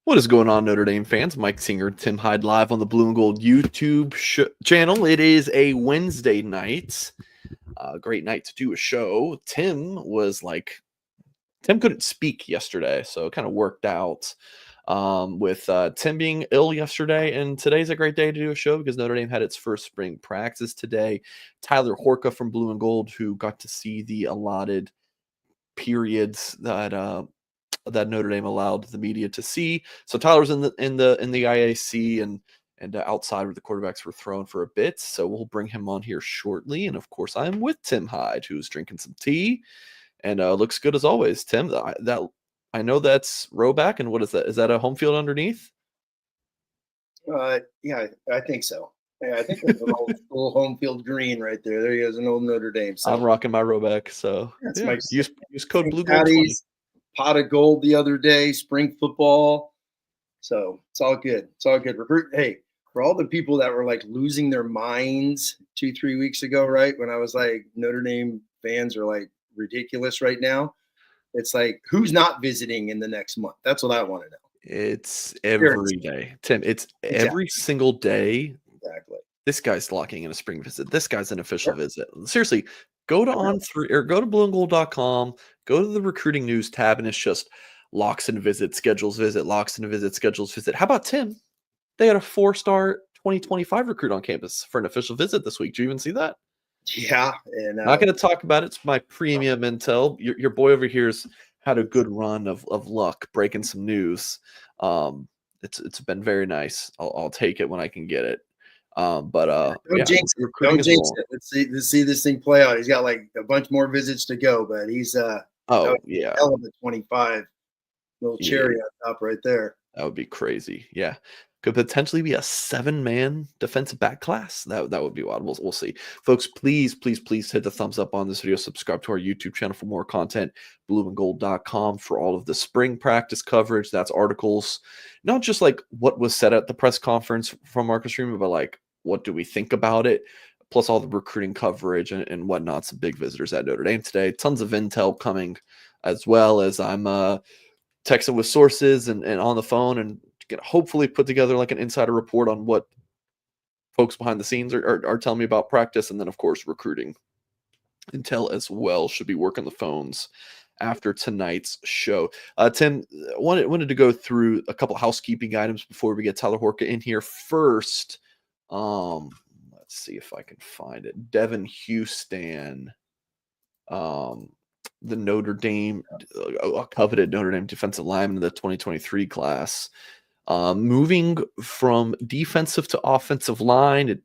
What is going on, Notre Dame fans? Mike Singer, Tim Hyde, live on the Blue and Gold YouTube channel. It is a Wednesday night. Great night to do a show. Tim couldn't speak yesterday, so it kind of worked out with Tim being ill yesterday. And today's a great day to do a show because Notre Dame had its first spring practice today. Tyler Horka from Blue and Gold, who got to see the allotted periods that Notre Dame allowed the media to see. So Tyler's in the IAC and outside where the quarterbacks were thrown for a bit. So we'll bring him on here shortly. And of course, I'm with Tim Hyde, who's drinking some tea and looks good as always. Tim, I know that's rowback, and what is that? Is that a home field underneath? Yeah, I think so. Yeah, I think it's an old school home field green right there. There he is, an old Notre Dame. So I'm rocking my rowback. So yeah, use code Blue Gold 20. Pot of gold the other day, spring football. So it's all good. It's all good. Hey, for all the people that were like losing their minds 2-3 weeks ago, right? When I was like, Notre Dame fans are like ridiculous right now. It's like, who's not visiting in the next month? That's what I want to know. It's every day, Tim. It's every single day. Exactly. This guy's locking in a spring visit. This guy's an official visit. Seriously, go to go to blueandgold.com, go to the recruiting news tab, and it's just locks and visit, schedules visit, locks and visit, schedules visit. How about Tim? They had a 4-star 2025 recruit on campus for an official visit this week. Do you even see that? Yeah. And not going to talk about it. It's my premium intel. Your boy over here's had a good run of luck breaking some news. It's been very nice. I'll take it when I can get it. Don't jinx it. Don't jinx it. Let's see this thing play out. He's got like a bunch more visits to go, but he's hell of a 25 little cherry on top right there. That would be crazy. Yeah. Could potentially be a 7-man defensive back class. That would be wild. We'll see. Folks, please hit the thumbs up on this video. Subscribe to our YouTube channel for more content. blueandgold.com for all of the spring practice coverage. That's articles, not just like what was said at the press conference from Marcus Freeman, but like what do we think about it? Plus all the recruiting coverage and whatnot. Some big visitors at Notre Dame today. Tons of intel coming, as well as I'm texting with sources and on the phone and hopefully put together like an insider report on what folks behind the scenes are telling me about practice. And then, of course, recruiting intel as well. Should be working the phones after tonight's show. Tim, wanted to go through a couple housekeeping items before we get Tyler Horka in here. First, let's see if I can find it. Devin Houston, the Notre Dame, a coveted Notre Dame defensive lineman in the 2023 class. Moving from defensive to offensive line.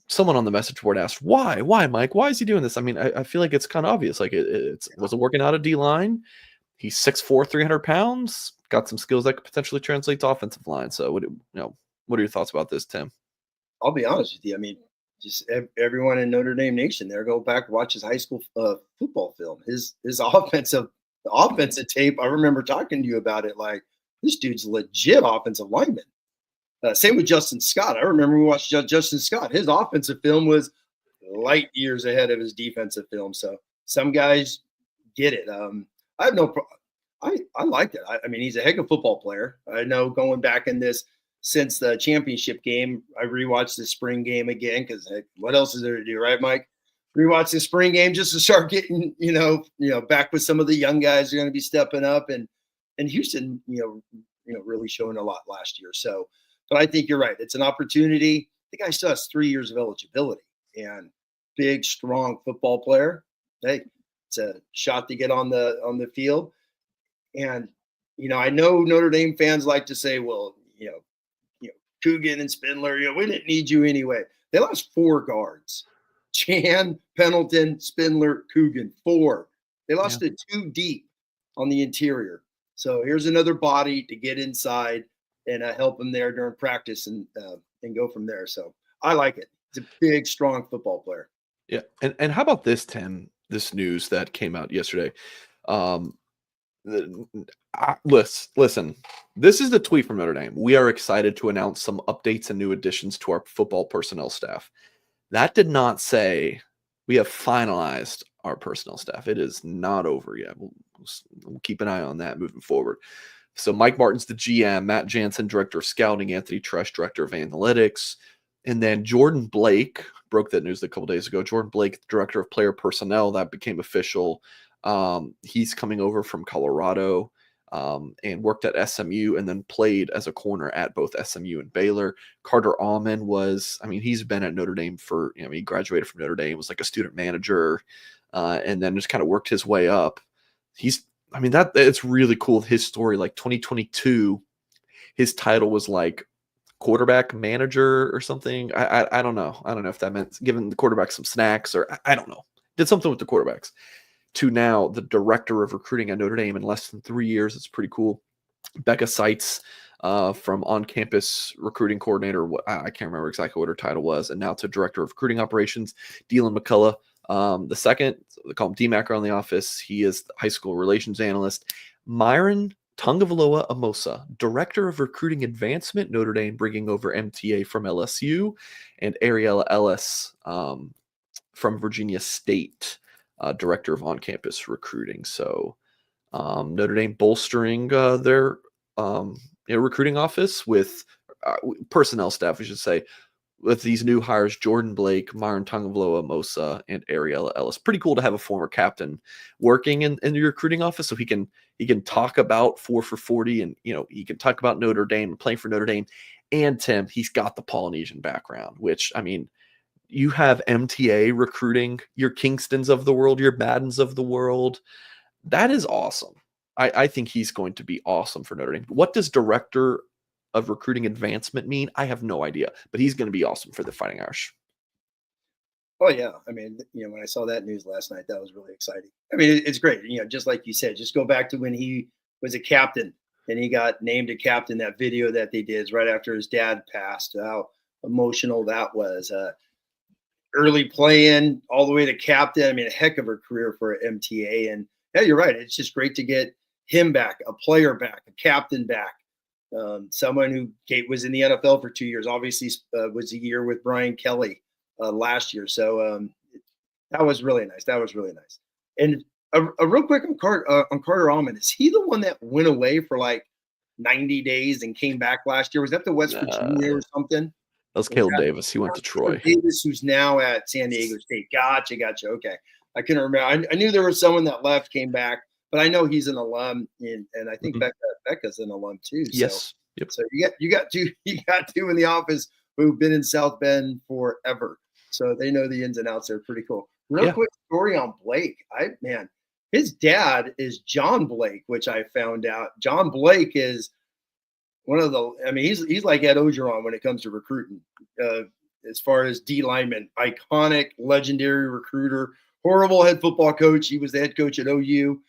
Someone on the message board asked, why, Mike? Why is he doing this? I mean, I feel like it's kind of obvious. Like it wasn't working out of D-line. He's 6'4", 300 pounds, got some skills that could potentially translate to offensive line. So what are your thoughts about this, Tim? I'll be honest with you. I mean, just everyone in Notre Dame Nation there, go back, watch his high school football film. His offensive tape, I remember talking to you about it. Like, this dude's legit offensive lineman. Same with Justin Scott. I remember we watched Justin Scott. His offensive film was light years ahead of his defensive film. So some guys get it. I have no problem. I liked it. I mean, he's a heck of a football player. I know going back in this since the championship game, I rewatched the spring game again because what else is there to do, right, Mike? Rewatch the spring game just to start getting, back with some of the young guys who are going to be stepping up and Houston, really showing a lot last year. So, but I think you're right. It's an opportunity. The guy still has 3 years of eligibility and big, strong football player. Hey, it's a shot to get on the field. And, I know Notre Dame fans like to say, well, Coogan and Spindler, we didn't need you anyway. They lost 4 guards. Chan, Pendleton, Spindler, Coogan, 4. They lost it 2 deep on the interior. So here's another body to get inside and help him there during practice and go from there. So I like it. It's a big, strong football player. Yeah. And how about this, Tim, this news that came out yesterday? Listen, this is the tweet from Notre Dame. We are excited to announce some updates and new additions to our football personnel staff. That did not say we have finalized our personnel staff. It is not over yet. We'll keep an eye on that moving forward. So Mike Martin's the GM, Matt Jansen, director of scouting, Anthony Tresh, director of analytics, and then Jordan Blake broke that news a couple days ago. Jordan Blake, director of player personnel, that became official. He's coming over from Colorado and worked at SMU and then played as a corner at both SMU and Baylor. Carter Allman he's been at Notre Dame for, he graduated from Notre Dame, was like a student manager, and then just kind of worked his way up. It's really cool. His story, like 2022, his title was like quarterback manager or something. I don't know. I don't know if that meant giving the quarterback some snacks or I don't know. Did something with the quarterbacks. To now the director of recruiting at Notre Dame in less than 3 years. It's pretty cool. Becca Seitz from on-campus recruiting coordinator. I can't remember exactly what her title was. And now to director of recruiting operations. Dylan McCullough, the second, they call him DMAC around the office. He is the high school relations analyst. Myron Tungavaloa Amosa, director of recruiting advancement, Notre Dame, bringing over MTA from LSU, and Ariella Ellis from Virginia State, director of on-campus recruiting. So Notre Dame bolstering their recruiting office with personnel staff, we should say, with these new hires, Jordan Blake, Myron Tungavaloa Mosa, and Ariella Ellis. Pretty cool to have a former captain working in the recruiting office, so he can talk about 4 for 40, and he can talk about Notre Dame and playing for Notre Dame. And Tim, he's got the Polynesian background, which you have MTA recruiting your Kingstons of the world, your Maddens of the world. That is awesome. I think he's going to be awesome for Notre Dame. What does director of recruiting advancement mean? I have no idea, but he's going to be awesome for the Fighting Irish. Oh yeah. When I saw that news last night, that was really exciting. It's great. Just like you said, just go back to when he was a captain and he got named a captain. That video that they did right after his dad passed, how emotional that was. Early playing all the way to captain. A heck of a career for MTA. And yeah, you're right. It's just great to get him back, a player back, a captain back. Someone who was in the NFL for 2 years, obviously was a year with Brian Kelly last year. So that was really nice. And a real quick on Carter Allman, is he the one that went away for like 90 days and came back last year? Was that the West Virginia or something? That was Caleb Davis. He went to Troy. Davis, who's now at San Diego State. Gotcha. Okay. I couldn't remember. I knew there was someone that left, came back, but I know he's an alum, and I think Becca's an alum too. So, yes. Yep. So you got two in the office who've been in South Bend forever, so they know the ins and outs. They're pretty cool. Real quick story on Blake. His dad is John Blake, which I found out. John Blake is one of the. He's like Ed Ogeron when it comes to recruiting. As far as D lineman, iconic, legendary recruiter. Horrible head football coach. He was the head coach at OU,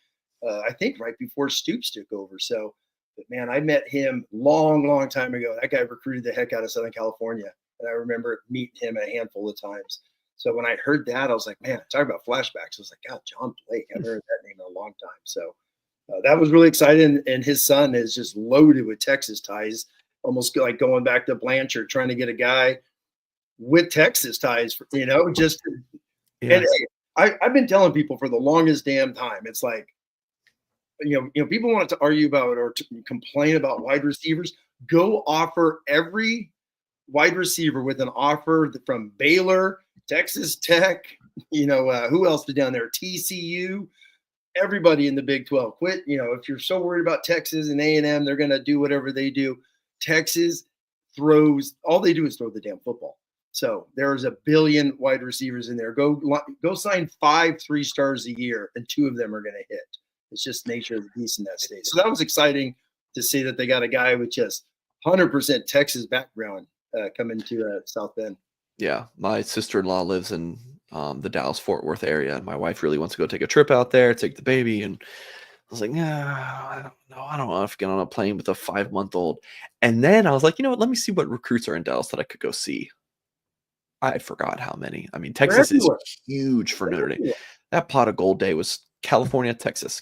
I think right before Stoops took over. So, but man, I met him long time ago. That guy recruited the heck out of Southern California. And I remember meeting him a handful of times. So when I heard that, I was like, man, talk about flashbacks. I was like, God, John Blake. I haven't heard that name in a long time. So that was really exciting. And his son is just loaded with Texas ties, almost like going back to Blanchard, trying to get a guy with Texas ties, just – and I've been telling people for the longest damn time, it's like, people want to argue about or to complain about wide receivers. Go offer every wide receiver with an offer from Baylor, Texas Tech, who else is down there? TCU, everybody in the Big 12. Quit, if you're so worried about Texas and A&M, they're going to do whatever they do. Texas all they do is throw the damn football. So there's a billion wide receivers in there. Go sign 5 3-stars a year, and 2 of them are going to hit. It's just nature of the beast in that state. So that was exciting to see that they got a guy with just 100% Texas background coming to South Bend. Yeah, my sister-in-law lives in the Dallas-Fort Worth area, and my wife really wants to go take a trip out there, take the baby, and I was like, I don't know if I get on a plane with a 5-month-old. And then I was like, let me see what recruits are in Dallas that I could go see. I forgot how many. Texas is huge for Notre Dame. That pot of gold day was California, Texas,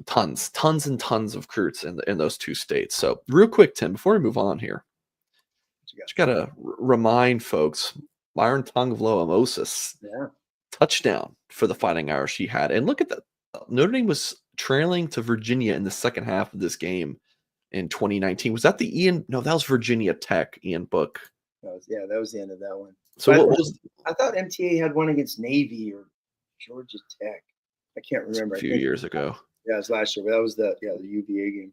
tons and tons of recruits in those 2 states. So real quick, Tim, before we move on here, just got to remind folks, Myron Tungavaloa Moses, touchdown for the Fighting Irish he had. And look at that. Notre Dame was trailing to Virginia in the second half of this game in 2019. Was that the Ian? No, that was Virginia Tech, Ian Book. That was the end of that one. So what was? I thought MTA had one against Navy or Georgia Tech. I can't remember. A few years ago. Yeah, it was last year, but that was the UVA game.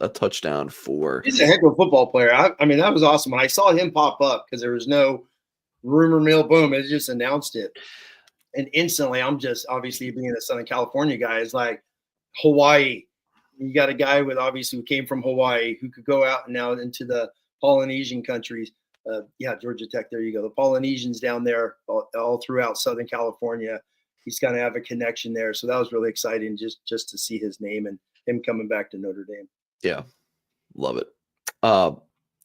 A touchdown for. He's a heck of a football player. I mean, that was awesome. When I saw him pop up, because there was no rumor mill, boom, it just announced it. And instantly, I'm just, obviously being a Southern California guy, is like Hawaii. You got a guy with, obviously, who came from Hawaii, who could go out and now into the Polynesian countries. Georgia Tech, there you go. The Polynesians down there all throughout Southern California. He's going to have a connection there. So that was really exciting just to see his name and him coming back to Notre Dame. Yeah, love it.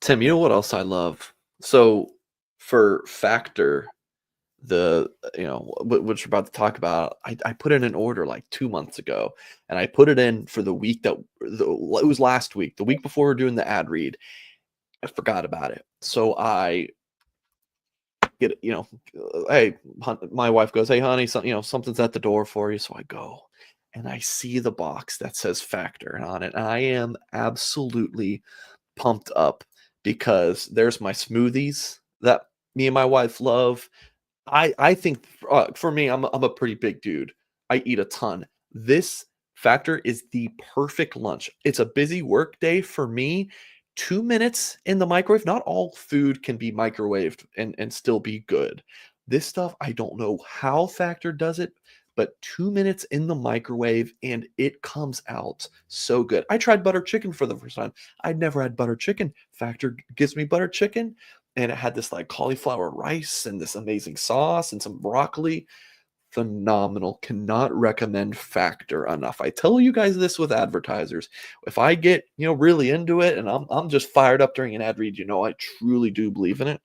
Tim, you know what else I love? So for Factor, what you're about to talk about, I put in an order like 2 months ago, and I put it in for the week it was last week, the week before we were doing the ad read. I forgot about it. So I get, hey, my wife goes, hey, honey, something's at the door for you. So I go and I see the box that says Factor on it. And I am absolutely pumped up because there's my smoothies that me and my wife love. I think for me, I'm a pretty big dude. I eat a ton. This Factor is the perfect lunch. It's a busy work day for me. 2 minutes in the microwave. Not all food can be microwaved and still be good. This stuff, I don't know how Factor does it, but 2 minutes in the microwave and it comes out so good. I tried butter chicken for the first time. I'd never had butter chicken. Factor gives me butter chicken, and it had this like cauliflower rice and this amazing sauce and some broccoli. Phenomenal. Cannot recommend Factor enough. I tell you guys this with advertisers. If I get, really into it and I'm just fired up during an ad read, I truly do believe in it.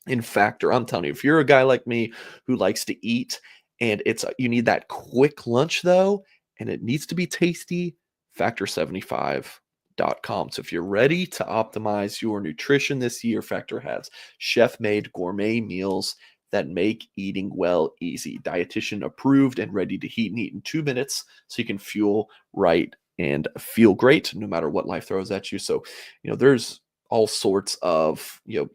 In Factor, I'm telling you, if you're a guy like me who likes to eat and you need that quick lunch though, and it needs to be tasty, Factor75.com. So if you're ready to optimize your nutrition this year, Factor has chef-made gourmet meals that make eating well easy. Dietitian approved and ready to heat and eat in 2 minutes so you can fuel right and feel great no matter what life throws at you. So, there's all sorts of, your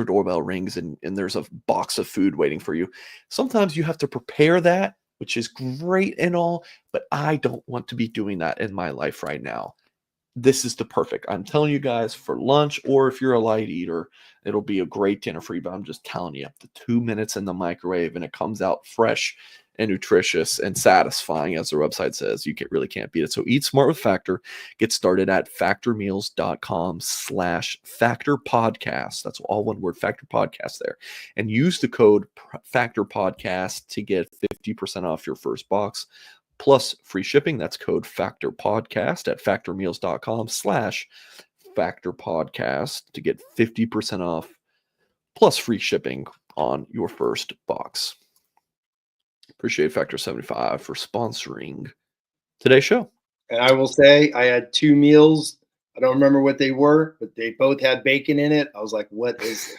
doorbell rings and there's a box of food waiting for you. Sometimes you have to prepare that, which is great and all, but I don't want to be doing that in my life right now. This is the perfect. I'm telling you guys, for lunch, or if you're a light eater, it'll be a great dinner for you. But I'm just telling you, the 2 minutes in the microwave and it comes out fresh and nutritious and satisfying, as their website says. You really can't beat it. So eat smart with Factor. Get started at factormeals.com/Factor Podcast. That's all one word, Factor Podcast there. And use the code Factor Podcast to get 50% off your first box, plus free shipping. That's code Factor Podcast at factormeals.com/Factor Podcast to get 50% off plus free shipping on your first box. Appreciate Factor 75 for sponsoring today's show. And I will say I had 2 meals. I don't remember what they were, but they both had bacon in it. I was like, what is it?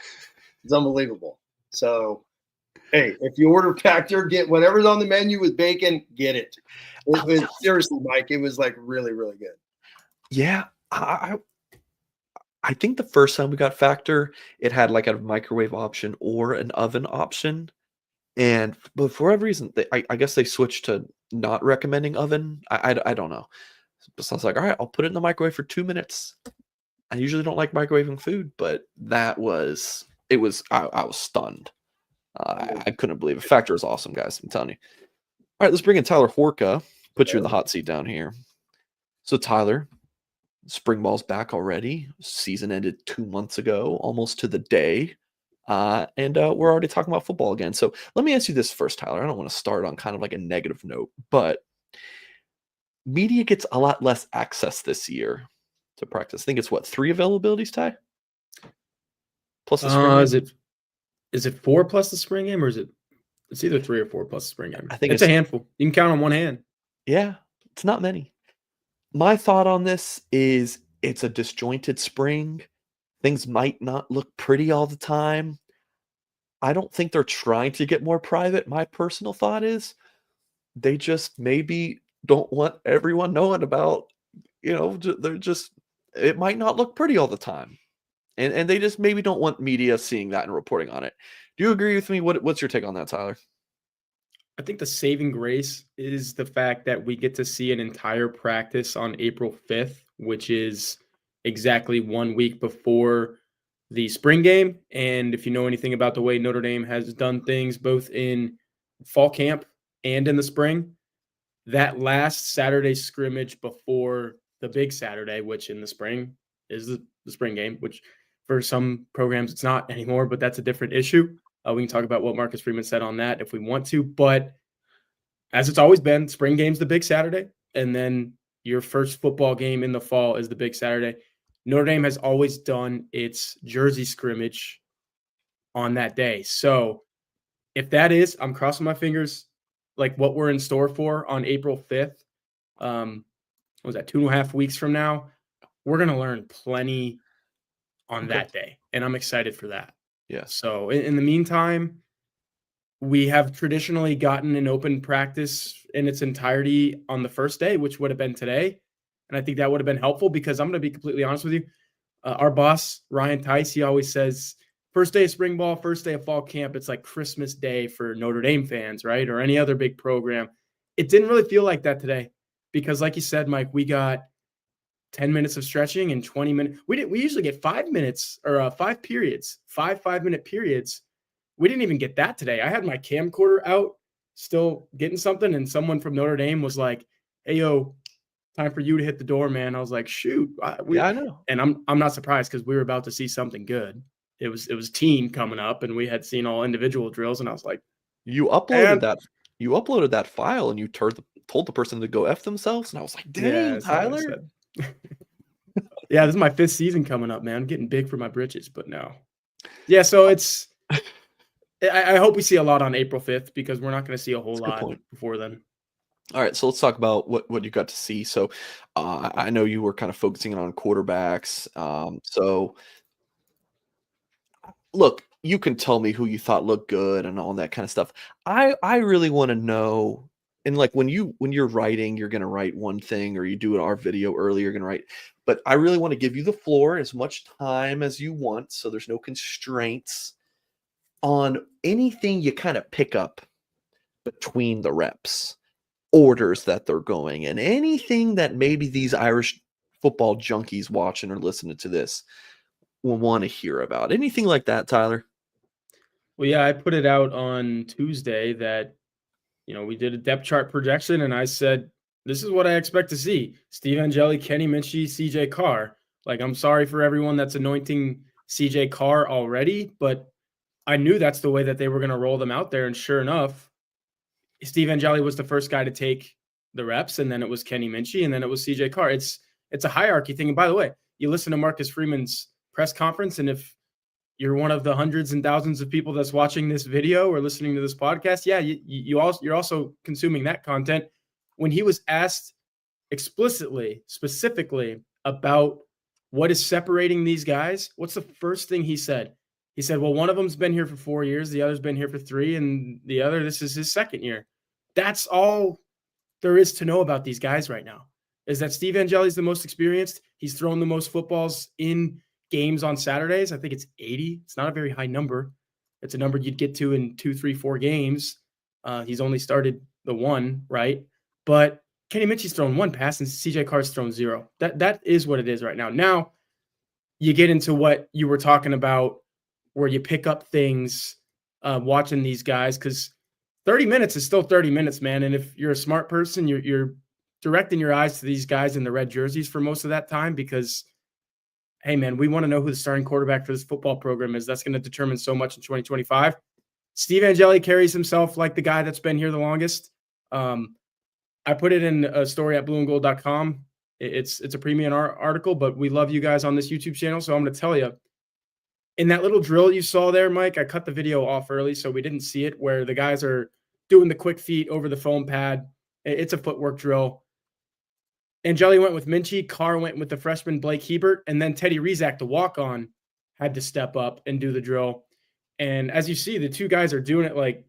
It's unbelievable. So, hey, if you order Factor, get whatever's on the menu with bacon, get it. It was seriously, Mike, it was like really, really good. Yeah. I think the first time we got Factor, it had like a microwave option or an oven option. But for whatever reason, I guess they switched to not recommending oven. I don't know. So I was like, all right, I'll put it in the microwave for 2 minutes. I usually don't like microwaving food, but I was stunned. I couldn't believe it. Factor is awesome, guys. I'm telling you. All right, let's bring in Tyler Horka. Put you in the hot seat down here. So Tyler, spring ball's back already. Season ended 2 months ago, almost to the day. And we're already talking about football again. So let me ask you this first, Tyler. I don't want to start on kind of like a negative note, but media gets a lot less access this year to practice. I think it's 3 availabilities, Ty? Plus the spring game? Is it 4 plus the spring game, or is it's either 3 or 4 plus the spring game? I think it's a handful. You can count on one hand. Yeah, it's not many. My thought on this is it's a disjointed spring. Things might not look pretty all the time. I don't think they're trying to get more private. My personal thought is they just maybe don't want everyone knowing about, they're just, it might not look pretty all the time. And they just maybe don't want media seeing that and reporting on it. Do you agree with me? What's your take on that, Tyler? I think the saving grace is the fact that we get to see an entire practice on April 5th, which is exactly 1 week before the spring game. And if you know anything about the way Notre Dame has done things both in fall camp and in the spring, that last Saturday scrimmage before the big Saturday, which in the spring is the spring game, which for some programs it's not anymore, but that's a different issue. We can talk about what Marcus Freeman said on that if we want to, but as it's always been, spring game's the big Saturday, and then your first football game in the fall is the big Saturday. Notre Dame has always done its jersey scrimmage on that day. So if that is, I'm crossing my fingers, like what we're in store for on April 5th. What was that, 2.5 weeks from now? We're going to learn plenty on that day, and I'm excited for that. Yeah. So in the meantime, we have traditionally gotten an open practice in its entirety on the first day, which would have been today. And I think that would have been helpful because I'm going to be completely honest with you. Our boss, Ryan Tice, he always says, first day of spring ball, first day of fall camp, it's like Christmas Day for Notre Dame fans, right? Or any other big program. It didn't really feel like that today because, like you said, Mike, we got 10 minutes of stretching and 20 minutes. We usually get 5 minutes or 5 periods, 5-minute periods. We didn't even get that today. I had my camcorder out still getting something, and someone from Notre Dame was like, hey, yo, time for you to hit the door, man. I was like, shoot. I know. And I'm not surprised because we were about to see something good. It was team coming up, and we had seen all individual drills, and I was like, You uploaded that file and you told the person to go F themselves, and I was like, dang, Tyler. Yeah, this is my 5th season coming up, man. I'm getting big for my britches, but no. Yeah, so it's I hope we see a lot on April 5th because we're not going to see a whole lot before then. All right, so let's talk about what you got to see. So I know you were kind of focusing on quarterbacks. So look, you can tell me who you thought looked good and all that kind of stuff. I really want to know. And like when you're writing, you're going to write one thing, or you do our video early, you're going to write. But I really want to give you the floor, as much time as you want, so there's no constraints on anything you kind of pick up between the reps, orders that they're going, and anything that maybe these Irish football junkies watching or listening to this will want to hear about. Anything like that, Tyler? Well, yeah, I put it out on Tuesday that, we did a depth chart projection, and I said, this is what I expect to see. Steve Angeli, Kenny Minchey, CJ Carr. Like, I'm sorry for everyone that's anointing CJ Carr already, but I knew that's the way that they were going to roll them out there. And sure enough, Steve Angeli was the first guy to take the reps, and then it was Kenny Minchey, and then it was CJ Carr. It's a hierarchy thing. And by the way, you listen to Marcus Freeman's press conference, and if you're one of the hundreds and thousands of people that's watching this video or listening to this podcast, yeah, you're also consuming that content. When he was asked explicitly, specifically about what is separating these guys, what's the first thing he said? He said, well, one of them's been here for 4 years, the other's been here for 3, and the other, this is his 2nd year. That's all there is to know about these guys right now, is that Steve Angeli's the most experienced. He's thrown the most footballs in games on Saturdays. I think it's 80. It's not a very high number. It's a number you'd get to in 2, 3, 4 games. He's only started the 1, right? But Kenny Minchey's thrown 1 pass and CJ Carr's thrown 0. That is what it is right now. Now you get into what you were talking about, where you pick up things watching these guys, because 30 minutes is still 30 minutes, man. And if you're a smart person, you're directing your eyes to these guys in the red jerseys for most of that time because, hey, man, we want to know who the starting quarterback for this football program is. That's going to determine so much in 2025. Steve Angeli carries himself like the guy that's been here the longest. I put it in a story at blueandgold.com. It's a premium article, but we love you guys on this YouTube channel. So I'm going to tell you, in that little drill you saw there, Mike, I cut the video off early, so we didn't see it, where the guys are doing the quick feet over the foam pad. It's a footwork drill. Angeli went with Minchey. Carr went with the freshman Blake Hebert. And then Teddy Rizak, the walk-on, had to step up and do the drill. And as you see, the two guys are doing it like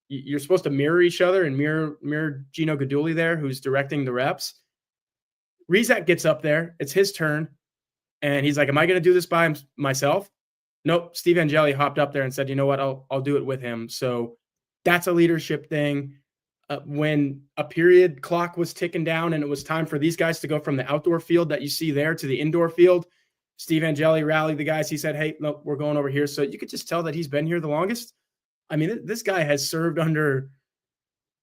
you're supposed to mirror each other and mirror Gino Gaduli there, who's directing the reps. Rizak gets up there. It's his turn. And he's like, am I going to do this by myself? Nope. Steve Angeli hopped up there and said, you know what? I'll do it with him. So that's a leadership thing. When a period clock was ticking down and it was time for these guys to go from the outdoor field that you see there to the indoor field, Steve Angeli rallied the guys. He said, hey, look, we're going over here. So you could just tell that he's been here the longest. I mean, this guy has served under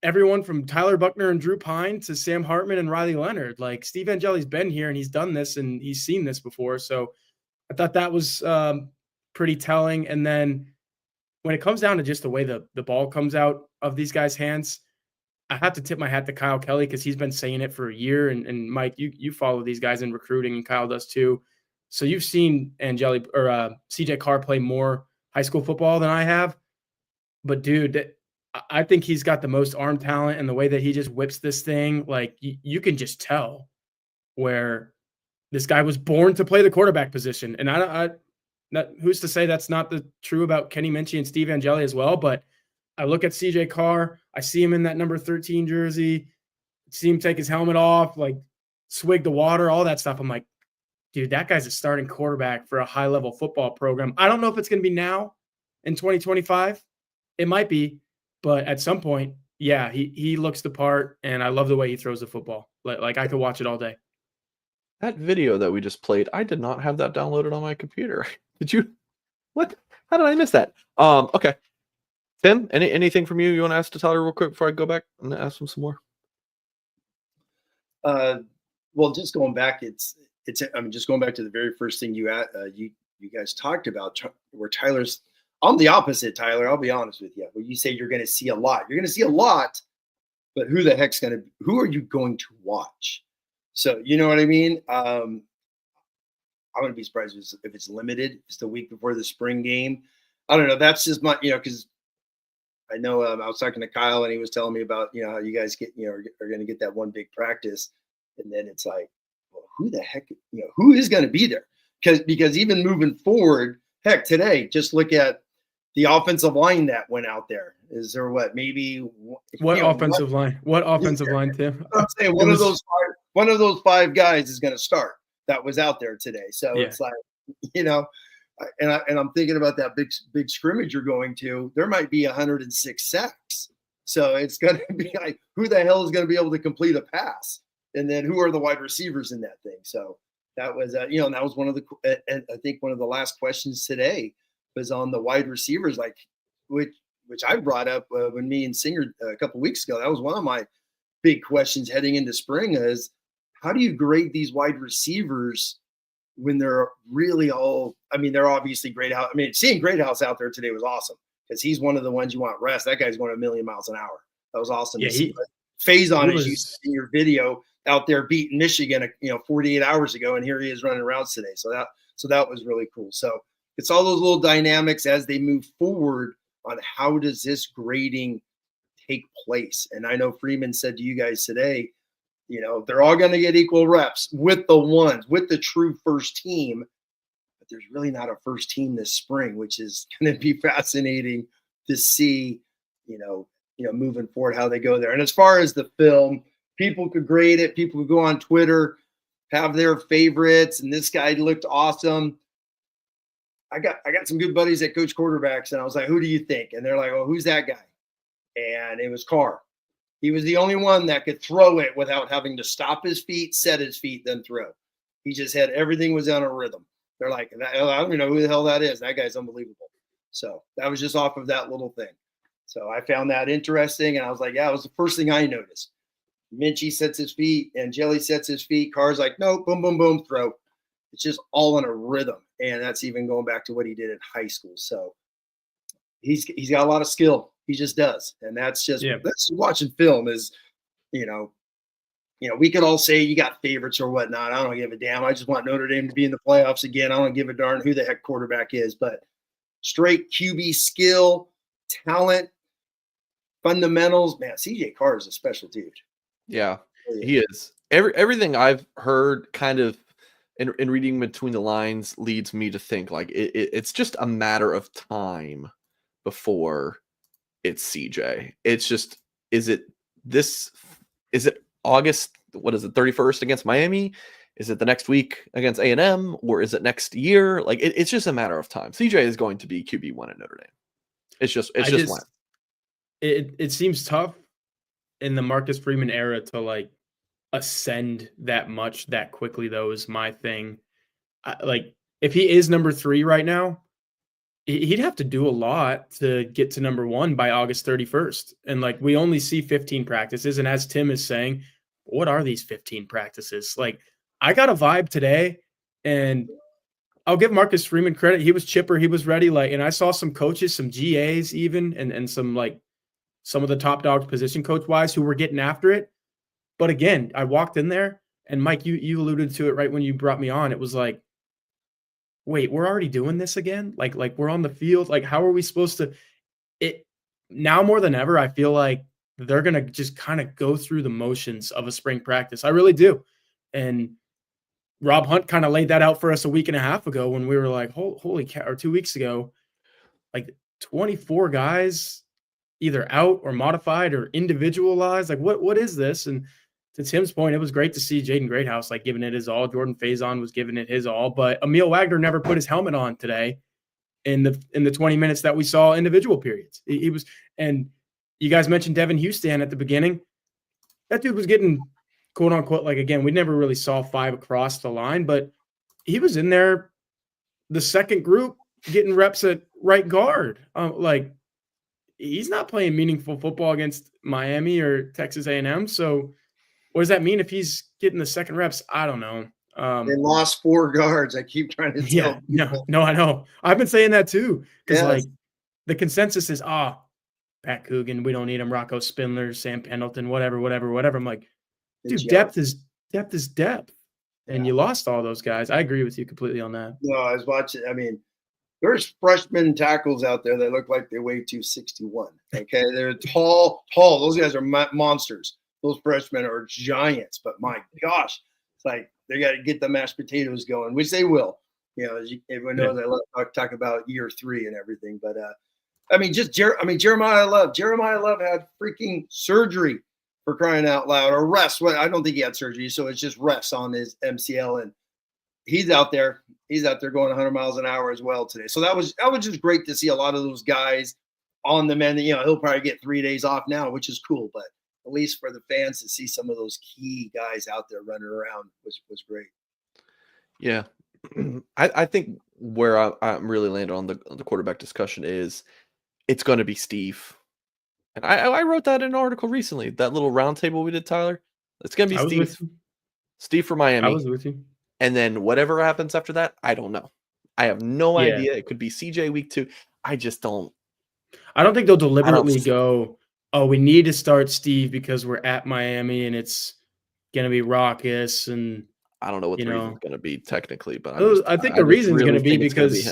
everyone from Tyler Buckner and Drew Pine to Sam Hartman and Riley Leonard. Like, Steve Angeli's been here and he's done this and he's seen this before. So I thought that was pretty telling. And then when it comes down to just the way the ball comes out of these guys' hands, I have to tip my hat to Kyle Kelly because he's been saying it for a year. And Mike, you follow these guys in recruiting, and Kyle does too. So you've seen Angeli or CJ Carr play more high school football than I have. But dude, I think he's got the most arm talent, and the way that he just whips this thing, like you can just tell where this guy was born to play the quarterback position. And who's to say that's not true about Kenny Minchie and Steve Angeli as well? But I look at CJ Carr, I see him in that number 13 jersey, see him take his helmet off, like swig the water, all that stuff. I'm like, dude, that guy's a starting quarterback for a high-level football program. I don't know if it's going to be now in 2025. It might be, but at some point, yeah, he looks the part, and I love the way he throws the football. Like I could watch it all day. That video that we just played, I did not have that downloaded on my computer. Did you? What? How did I miss that? Okay. Tim, anything from you want to ask to Tyler real quick before I go back and ask him some more? Well, just going back, just going back to the very first thing you guys talked about, where Tyler's. I'm the opposite, Tyler. I'll be honest with you. When you say you're going to see a lot, you're going to see a lot, but who are you going to watch? So, you know what I mean? I wouldn't be surprised if it's limited. It's the week before the spring game. I don't know. That's just my, because I know I was talking to Kyle and he was telling me about, how you guys are going to get that one big practice. And then it's like, well, who the heck, who is going to be there? Because even moving forward, heck, today, just look at the offensive line that went out there. Is there maybe what offensive line? What offensive line, Tim? I'm saying one of those five guys is going to start that was out there today. So It's like, and I'm thinking about that big scrimmage you're going to. There might be 106 sacks. So it's going to be like, who the hell is going to be able to complete a pass? And then who are the wide receivers in that thing? So that was, and that was one of I think one of the last questions today was on the wide receivers, like which I brought up when me and Singer a couple of weeks ago. That was one of my big questions heading into spring is how do you grade these wide receivers when they're really they're obviously great. Seeing Greathouse out there today was awesome because he's one of the ones you want rest. That guy's going a million miles an hour. That was awesome to see. Faison, as you see in your video, out there beating Michigan, 48 hours ago, and here he is running routes today. So that was really cool. So it's all those little dynamics as they move forward on how does this grading take place. And I know Freeman said to you guys today, they're all going to get equal reps with the true first team, but there's really not a first team this spring, which is going to be fascinating to see, moving forward, how they go there. And as far as the film, people could grade it. People could go on Twitter, have their favorites. And this guy looked awesome. I got some good buddies that coach quarterbacks, and I was like, who do you think? And they're like, oh, who's that guy? And it was Carr. He was the only one that could throw it without having to stop his feet, set his feet, then throw. He just had everything was on a rhythm. They're like, I don't even know who the hell that is. That guy's unbelievable. So that was just off of that little thing. So I found that interesting, and I was like, yeah, it was the first thing I noticed. Minchie sets his feet, and Jelly sets his feet. Carr's like, no, boom, boom, boom, throw. It's just all in a rhythm, and that's even going back to what he did in high school. So he's got a lot of skill. He just does, and that's just that's watching film is, we could all say you got favorites or whatnot. I don't give a damn. I just want Notre Dame to be in the playoffs again. I don't give a darn who the heck quarterback is, but straight QB skill, talent, fundamentals. Man, CJ Carr is a special dude. Yeah, he is. Everything I've heard kind of in reading between the lines leads me to think like it's just a matter of time before it's CJ. It's just, is it August, what is it, 31st against Miami? Is it the next week against A&M, or is it next year? Like it's just a matter of time. CJ is going to be QB1 at Notre Dame. It's just when. It seems tough in the Marcus Freeman era to like ascend that much that quickly, though, is my thing. Like if he is number 3 right now, he'd have to do a lot to get to number 1 by August 31st. And like we only see 15 practices. And as Tim is saying, what are these 15 practices? Like I got a vibe today, and I'll give Marcus Freeman credit. He was chipper, he was ready. Like, and I saw some coaches, some GAs even, and some like some of the top dogs position coach wise who were getting after it. But again, I walked in there, and Mike, you alluded to it right when you brought me on. It was like, wait, we're already doing this again? Like we're on the field. Like, how are we supposed to it now more than ever? I feel like they're gonna just kind of go through the motions of a spring practice. I really do. And Rob Hunt kind of laid that out for us a week and a half ago when we were like, holy cow, or 2 weeks ago, like 24 guys either out or modified or individualized. Like what is this? And to Tim's point, it was great to see Jaden Greathouse like giving it his all. Jordan Faison was giving it his all, but Emil Wagner never put his helmet on today in the 20 minutes that we saw individual periods. He was, and you guys mentioned Devin Houston at the beginning. That dude was getting quote unquote, like, again, we never really saw 5 across the line, but he was in there the second group getting reps at right guard. Like he's not playing meaningful football against Miami or Texas A&M. So what does that mean if he's getting the second reps? I don't know. They lost 4 guards. I keep trying to tell people. No, I know. I've been saying that too. Because like the consensus is, Pat Coogan, we don't need him. Rocco Spindler, Sam Pendleton, whatever. I'm like, dude, depth is depth. And you lost all those guys. I agree with you completely on that. No, I was watching. I mean, there's freshman tackles out there that look like they weigh 261. Okay. They're tall. Those guys are monsters. Those freshmen are giants, but my gosh, it's like they got to get the mashed potatoes going, which they will. You know, everyone knows I love talk about year 3 and everything. But I mean, Jeremiah Love. Jeremiah Love had freaking surgery, for crying out loud, or rest. Well, I don't think he had surgery, so it's just rest on his MCL, and he's out there going 100 miles an hour as well today. So that was just great to see a lot of those guys on the men. You know, he'll probably get 3 days off now, which is cool, but at least for the fans to see some of those key guys out there running around was great. Yeah. I think where I'm really landing on the quarterback discussion is it's going to be Steve. And I wrote that in an article recently, that little roundtable we did, Tyler. It's going to be Steve. Steve for Miami. I was with you. And then whatever happens after that, I don't know. I have no idea. It could be CJ week 2. I just don't. I don't think they'll deliberately go, we need to start Steve because we're at Miami and it's going to be raucous. And I don't know what the reason's going to be technically, but I think the reason's going to be because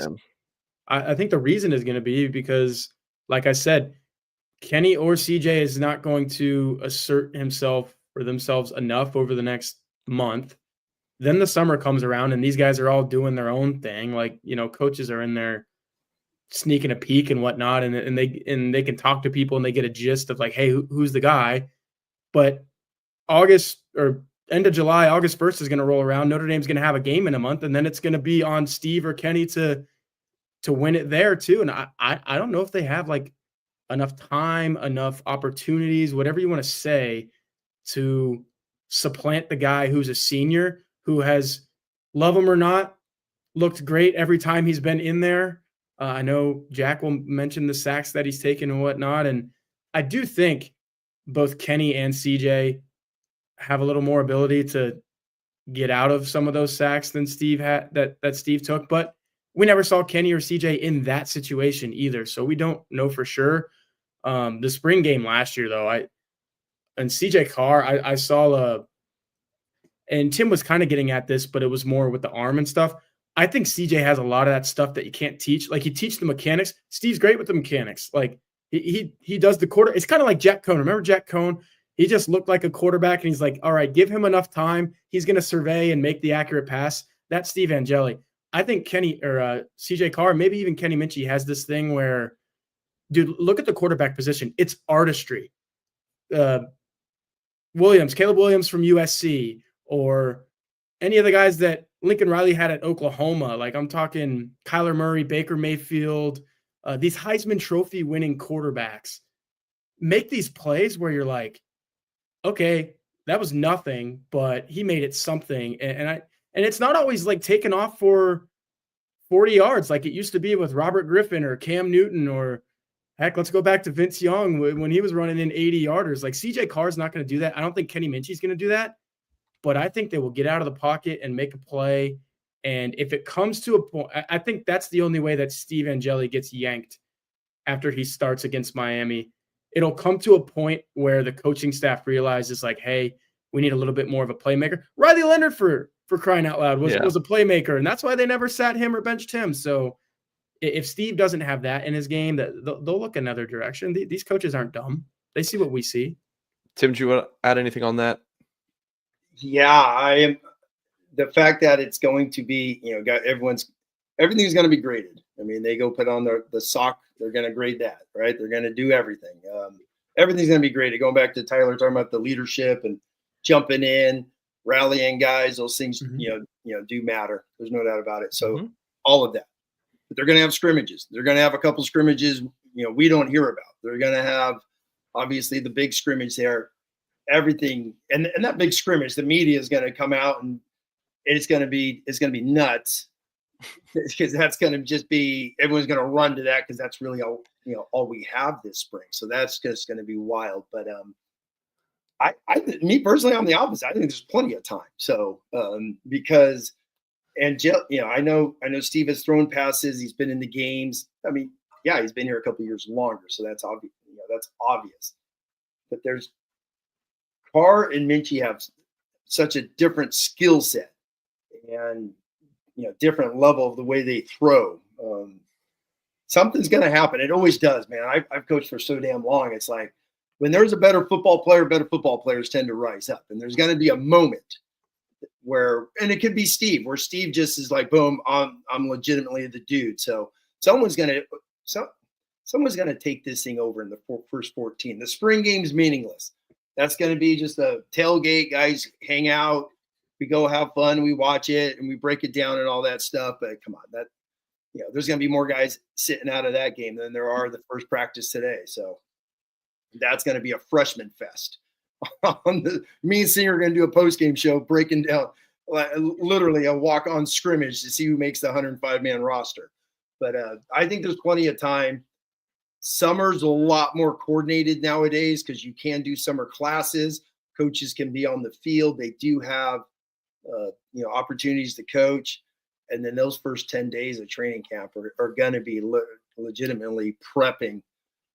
I think the reason is going to be because, like I said, Kenny or CJ is not going to assert himself or themselves enough over the next month. Then the summer comes around and these guys are all doing their own thing. Like, you know, coaches are in there sneaking a peek and whatnot, and they can talk to people and they get a gist of like, hey, who's the guy? But August or end of July, August 1st is going to roll around. Notre Dame's going to have a game in a month, and then it's going to be on Steve or Kenny to win it there too. And I don't know if they have like enough time, enough opportunities, whatever you want to say, to supplant the guy who's a senior who has, love him or not, looked great every time he's been in there. I know Jack will mention the sacks that he's taken and whatnot. And I do think both Kenny and CJ have a little more ability to get out of some of those sacks than Steve had that Steve took, but we never saw Kenny or CJ in that situation either. So we don't know for sure. The spring game last year, though, and CJ Carr, I saw and Tim was kind of getting at this, but it was more with the arm and stuff. I think CJ has a lot of that stuff that you can't teach. Like, he teaches the mechanics. Steve's great with the mechanics. Like, he does the quarter. It's kind of like Jack Cohn. Remember Jack Cohn? He just looked like a quarterback, and he's like, all right, give him enough time. He's going to survey and make the accurate pass. That's Steve Angeli. I think Kenny or CJ Carr, maybe even Kenny Minchie, has this thing where dude, look at the quarterback position. It's artistry. Caleb Williams from USC, or any of the guys that Lincoln Riley had at Oklahoma. Like, I'm talking Kyler Murray, Baker Mayfield, these Heisman Trophy winning quarterbacks make these plays where you're like, okay, that was nothing, but he made it something. And it's not always like taking off for 40 yards like it used to be with Robert Griffin or Cam Newton, or heck, let's go back to Vince Young when he was running in 80 yarders. Like, CJ Carr's not going to do that. I don't think Kenny Minchie's going to do that, but I think they will get out of the pocket and make a play. And if it comes to a point, I think that's the only way that Steve Angeli gets yanked after he starts against Miami. It'll come to a point where the coaching staff realizes, like, hey, we need a little bit more of a playmaker. Riley Leonard, for crying out loud, was a playmaker, and that's why they never sat him or benched him. So if Steve doesn't have that in his game, they'll look another direction. These coaches aren't dumb. They see what we see. Tim, do you want to add anything on that? Yeah, I am. The fact that it's going to be, everything's going to be graded. I mean, they go put on the sock. They're going to grade that, right? They're going to do everything. Everything's going to be graded. Going back to Tyler talking about the leadership and jumping in, rallying guys, those things, do matter. There's no doubt about it. So all of that. But they're going to have scrimmages. They're going to have a couple scrimmages, we don't hear about. They're going to have, obviously, the big scrimmage there. Everything, and that big scrimmage, the media is going to come out, and it's going to be nuts, because that's going to just be, everyone's going to run to that, because that's really all we have this spring. So that's just going to be wild. But me personally, I'm the opposite. I think there's plenty of time. So because, and I know Steve has thrown passes. He's been in the games. I mean, yeah, he's been here a couple of years longer, so that's obvious. That's obvious. But there's Carr and Minchie have such a different skill set, and different level of the way they throw. Something's going to happen. It always does, man. I've coached for so damn long. It's like, when there's a better football player, better football players tend to rise up, and there's going to be a moment where, and it could be Steve, where Steve just is like, boom, I'm legitimately the dude. So someone's going to take this thing over in the first 14. The spring game's meaningless. That's going to be just a tailgate. Guys hang out. We go have fun. We watch it and we break it down and all that stuff. But come on, there's going to be more guys sitting out of that game than there are the first practice today. So that's going to be a freshman fest. Me and Singer are going to do a post-game show breaking down literally a walk-on scrimmage to see who makes the 105-man roster. But I think there's plenty of time. Summer's a lot more coordinated nowadays, because you can do summer classes. Coaches can be on the field. They do have, opportunities to coach. And then those first 10 days of training camp are going to be legitimately prepping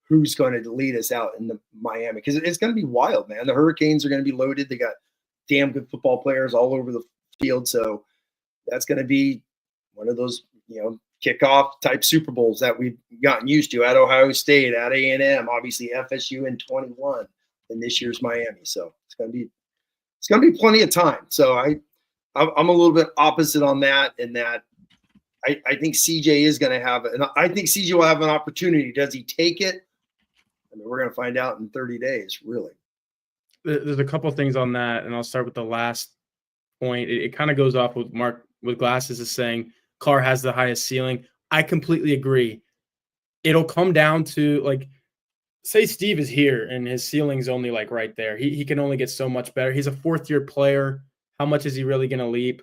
who's going to lead us out in Miami, because it's going to be wild, man. The Hurricanes are going to be loaded. They got damn good football players all over the field. So that's going to be one of those, kickoff type Super Bowls that we've gotten used to at Ohio State, at A&M, obviously FSU in 21, and this year's Miami. So it's going to be plenty of time. So I'm a little bit opposite on that, in that I think CJ is going to have it, and I think CJ will have an opportunity. Does he take it? I mean, we're going to find out in 30 days, really. There's a couple things on that, and I'll start with the last point. It kind of goes off with Mark with glasses is saying Carr has the highest ceiling. I completely agree. It'll come down to, like, say Steve is here and his ceiling's only like right there. He can only get so much better. He's a fourth-year player. How much is he really going to leap?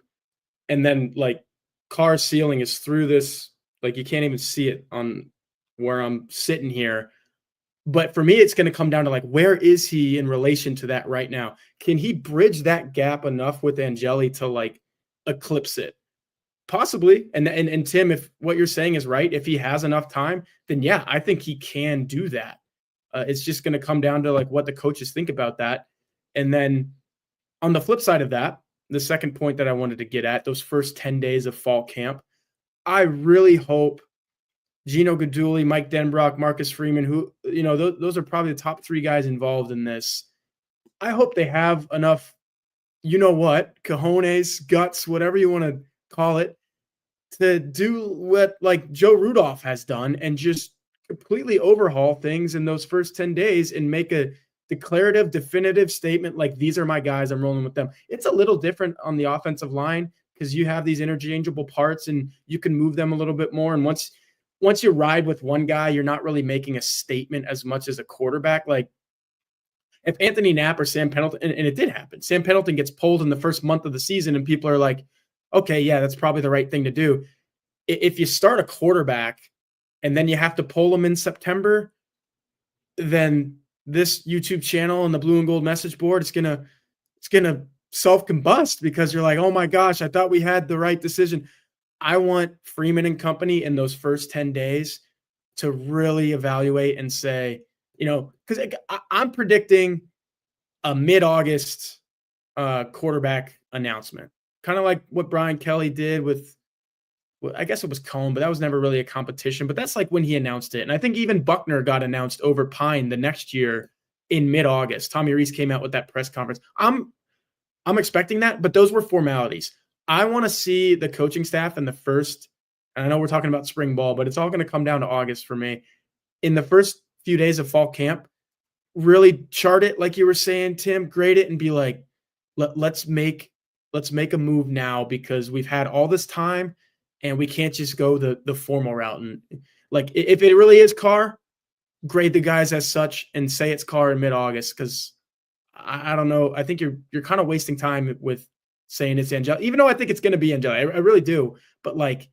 And then, like, Carr's ceiling is through this. Like, you can't even see it on where I'm sitting here. But for me, it's going to come down to, like, where is he in relation to that right now? Can he bridge that gap enough with Angeli to, like, eclipse it? Possibly. And Tim, if what you're saying is right, if he has enough time, then yeah, I think he can do that. It's just going to come down to, like, what the coaches think about that. And then on the flip side of that, the second point that I wanted to get at, those first 10 days of fall camp, I really hope Gino Guidugli, Mike Denbrock, Marcus Freeman, who, those are probably the top three guys involved in this. I hope they have enough, cojones, guts, whatever you want to call it, to do what, like, Joe Rudolph has done and just completely overhaul things in those first 10 days and make a declarative, definitive statement like, these are my guys, I'm rolling with them. It's a little different on the offensive line because you have these interchangeable parts and you can move them a little bit more. And once you ride with one guy, you're not really making a statement as much as a quarterback. Like, if Anthony Knapp or Sam Pendleton, and it did happen, Sam Pendleton gets pulled in the first month of the season and people are like, okay, yeah, that's probably the right thing to do. If you start a quarterback and then you have to pull them in September, then this YouTube channel and the blue and gold message board is going to self-combust because you're like, oh my gosh, I thought we had the right decision. I want Freeman and company in those first 10 days to really evaluate and say, because I'm predicting a mid-August quarterback announcement, kind of like what Brian Kelly did with, I guess it was Cone, but that was never really a competition. But that's like when he announced it. And I think even Buckner got announced over Pine the next year in mid-August. Tommy Reese came out with that press conference. I'm expecting that, but those were formalities. I want to see the coaching staff in the first, and I know we're talking about spring ball, but it's all going to come down to August for me. In the first few days of fall camp, really chart it like you were saying, Tim, grade it and be like, let's make a move now because we've had all this time and we can't just go the formal route. And like, if it really is Carr, grade the guys as such and say it's Carr in mid-August because I don't know. I think you're kind of wasting time with saying it's Angeli, even though I think it's going to be Angeli. I really do. But like,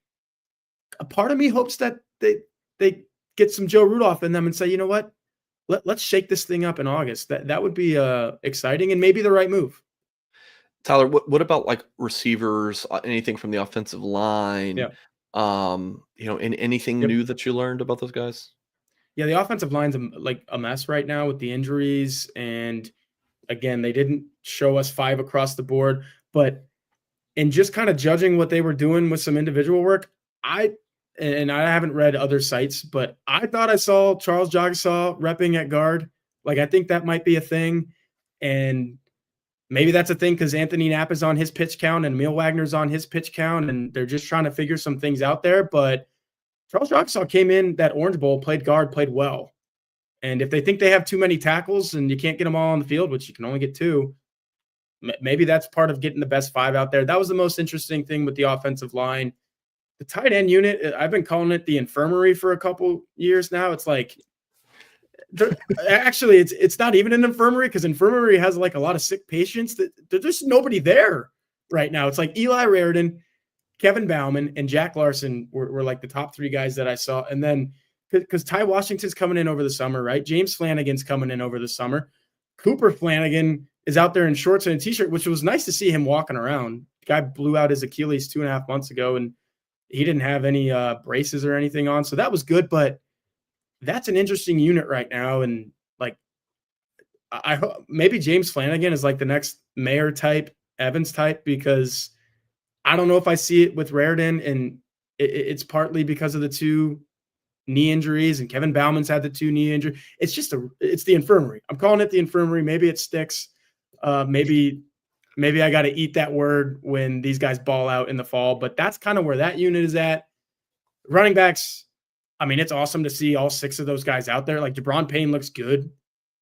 a part of me hopes that they get some Joe Rudolph in them and say, you know what, let's shake this thing up in August. That would be exciting and maybe the right move. Tyler, what about like receivers, anything from the offensive line? Yeah. Anything new that you learned about those guys? Yeah, the offensive line's like a mess right now with the injuries. And again, they didn't show us 5 across the board, but in just kind of judging what they were doing with some individual work, I haven't read other sites, but I thought I saw Charles Jagasaw repping at guard. Like, I think that might be a thing. And maybe that's a thing because Anthony Knapp is on his pitch count and Emil Wagner's on his pitch count, and they're just trying to figure some things out there. But Charles Jagasaw came in that Orange Bowl, played guard, played well. And if they think they have too many tackles and you can't get them all on the field, which you can only get 2, maybe that's part of getting the best 5 out there. That was the most interesting thing with the offensive line. The tight end unit, I've been calling it the infirmary for a couple years now. It's like, actually, it's not even an infirmary because infirmary has like a lot of sick patients. There's just nobody there right now. It's like Eli Raridan, Kevin Bauman, and Jack Larson were like the top 3 guys that I saw. And then because Ty Washington's coming in over the summer, right? James Flanagan's coming in over the summer. Cooper Flanagan is out there in shorts and a t-shirt, which was nice to see him walking around. The guy blew out his Achilles 2.5 months ago, and he didn't have any braces or anything on. So that was good, but that's an interesting unit right now. And like, I hope maybe James Flanagan is like the next Mayer type, Evans type, because I don't know if I see it with Raridan, and it's partly because of the 2 knee injuries, and Kevin Bauman's had the 2 knee injuries. It's just it's the infirmary. I'm calling it the infirmary. Maybe it sticks. Maybe I got to eat that word when these guys ball out in the fall, but that's kind of where that unit is at. Running backs, I mean, it's awesome to see all 6 of those guys out there. Like, DeBron Payne looks good.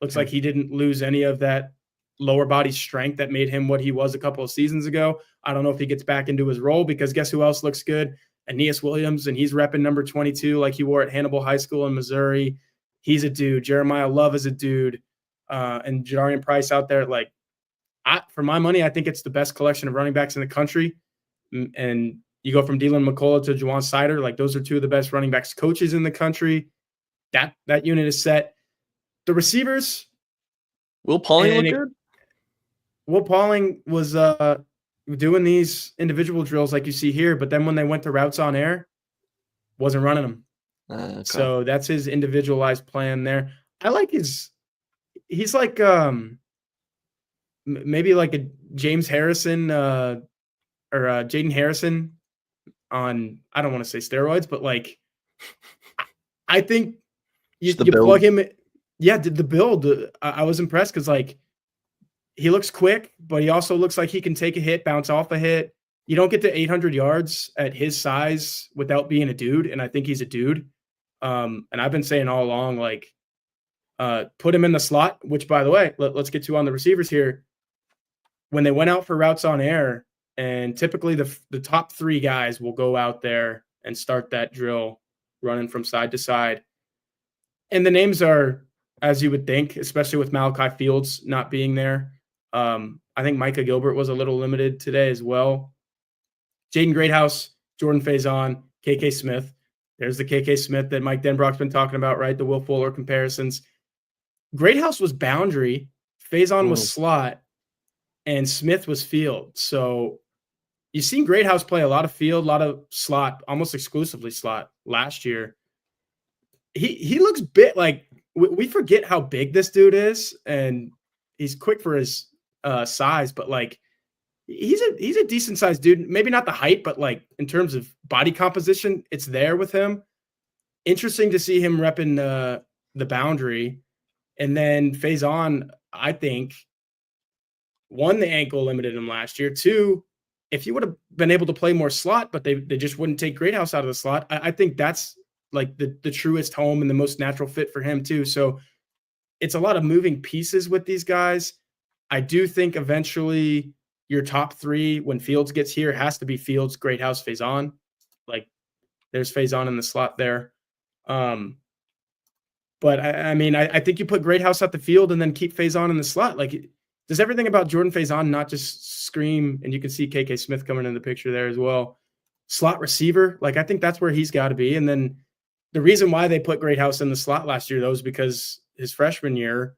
Looks like he didn't lose any of that lower body strength that made him what he was a couple of seasons ago. I don't know if he gets back into his role because guess who else looks good? Aeneas Williams, and he's repping number 22 like he wore at Hannibal High School in Missouri. He's a dude. Jeremiah Love is a dude. And Jadarian Price out there, like, for my money, I think it's the best collection of running backs in the country. And you go from Dylan McCullough to Juwan Sider, like, those are 2 of the best running backs coaches in the country. That unit is set. The receivers. Will Pauling look good? Will Pauling was doing these individual drills like you see here, but then when they went to routes on air, wasn't running them. Okay. So that's his individualized plan there. I like he's like maybe like a James Harrison or Jaden Harrison on, I don't want to say steroids, but like, I think you plug him. Yeah, the build, I was impressed because like, he looks quick, but he also looks like he can take a hit, bounce off a hit. You don't get to 800 yards at his size without being a dude, and I think he's a dude. And I've been saying all along, like, put him in the slot, which, by the way, let's get to on the receivers here. When they went out for routes on air, and typically the top 3 guys will go out there and start that drill running from side to side. And the names are, as you would think, especially with Malachi Fields not being there. I think Micah Gilbert was a little limited today as well. Jaden Greathouse, Jordan Faison, KK Smith. There's the KK Smith that Mike Denbrock's been talking about, right? The Will Fuller comparisons. Greathouse was boundary, Faison was slot, and Smith was field. So you've seen Greathouse play a lot of field, a lot of slot, almost exclusively slot last year. He looks bit like we forget how big this dude is, and he's quick for his size, but like he's a decent sized dude. Maybe not the height, but like in terms of body composition, it's there with him. Interesting to see him repping the boundary. And then Faison, I think, 1, the ankle limited him last year. 2, if he would have been able to play more slot, but they just wouldn't take Greathouse out of the slot, I think that's like the truest home and the most natural fit for him too. So it's a lot of moving pieces with these guys. I do think eventually your top 3, when Fields gets here, has to be Fields, Greathouse, Faison. Like there's Faison in the slot there. But I mean, I think you put Greathouse at the field and then keep Faison in the slot. Like, does everything about Jordan Faison not just scream? And you can see KK Smith coming in the picture there as well. Slot receiver, like I think that's where he's got to be. And then the reason why they put Greathouse in the slot last year, though, is because his freshman year,